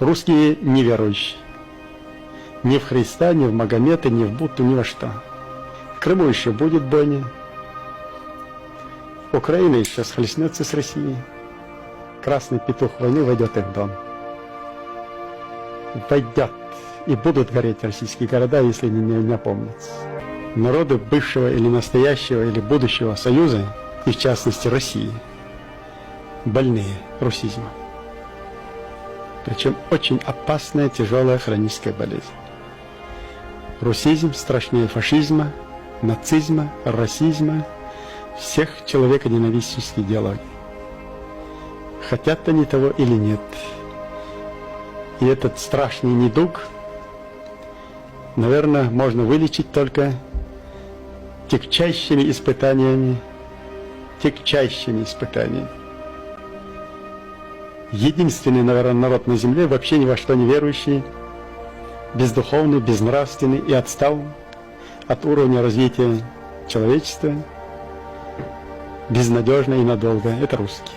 Русские неверующие. Ни в Христа, ни в Магомета, ни в Будду, ни во что. В Крыму еще будет бойня. Украина еще схлестнется с Россией. Красный петух войны войдет в их дом. Войдет. И будут гореть российские города, если не опомнятся. Народы бывшего или настоящего или будущего Союза, и в частности России, больные русизмом. Причем очень опасная, тяжелая хроническая болезнь. Русизм страшнее фашизма, нацизма, расизма, всех человеконенавистнических идеологий. Хотят они того или нет. И этот страшный недуг, наверное, можно вылечить только тягчайшими испытаниями. Единственный, наверное, народ на земле, вообще ни во что не верующий, бездуховный, безнравственный и отстал от уровня развития человечества, безнадежно и надолго. Это русские.